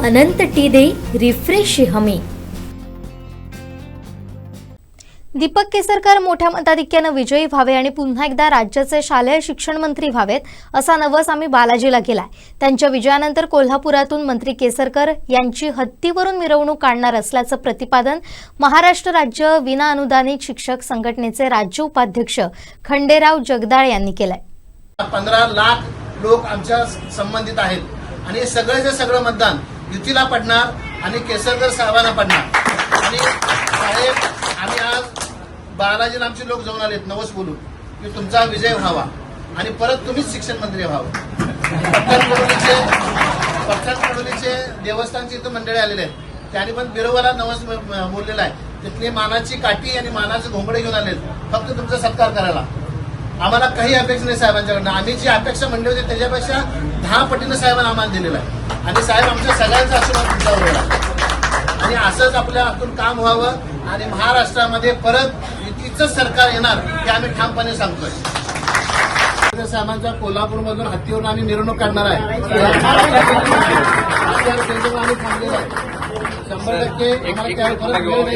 अनंत T दे refresh हमी। दीपक केसरकर मोठ्या मताधिक्याने विजयी व्हावे आणि पुन्हा एकदा राज्याचे शालेय शिक्षण मंत्री व्हावेत असा नवस आम्ही बालाजीला केलाय। त्यांच्या विजयानंतर कोल्हापुरातून मंत्री केसरकर यांची हत्तीवरून मिरवणूक काढणार असल्याचं प्रतिपादन महाराष्ट्र राज्य विना अनुदानित शिक्षक संघटनेचे राज्य उपाध्यक्ष खंडेराव जगदाळ यांनी केलंय। 15 लाख लोक आमच्या संबंधित आहेत आणि सगळेचे सगळं मतदान युतीला पडणार आणि केसरकर साहेबांना पडणार। आणि साहेब, आम्ही आज बालाजीला आमचे लोक जाऊन आलेत नवस बोलून की तुमचा विजय व्हावा आणि परत तुम्हीच शिक्षण मंत्री व्हावं। पठाणकोडोलीचे देवस्थानचे इथं मंडळी आलेले आहेत, त्यांनी पण बिरोबाला नवस बोललेला आहे। तिथली मानाची काठी आणि मानाचे घोंगडे घेऊन आलेत फक्त तुमचा सत्कार करायला। आम्हाला काही अपेक्षा नाही साहेबांच्याकडनं। आम्ही जी अपेक्षा म्हणली होती त्याच्यापेक्षा 10 पटीनं साहेबांना आम्हाला दिलेलं आहे आणि साहेब आमच्या सगळ्यांचा आशीर्वाद तुमच्यावर आहे आणि असंच आपल्या हातून काम व्हावं आणि महाराष्ट्रामध्ये परत युतीचं सरकार येणार हे आम्ही ठामपणे सांगतोय। साहेबांच्या कोल्हापूरमधून हत्तीवरून आम्ही मिरवणूक काढणार आहे। आम्ही थांबलेलो आहे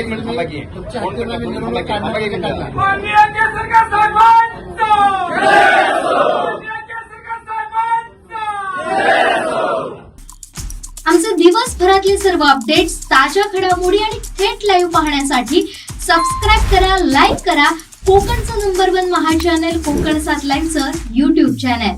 100%। तुमच्या हत्तीवरून आम्ही मिरवणूक काढणार। आमचे दिवसभरातले सर्व अपडेट्स, ताज्या घडामोडी आणि थेट लाईव्ह पाहण्यासाठी सबस्क्राईब करा, लाईक करा कोकणचं नंबर 1 महा चॅनल कोकण 7 लाईव्हचं YouTube चॅनल।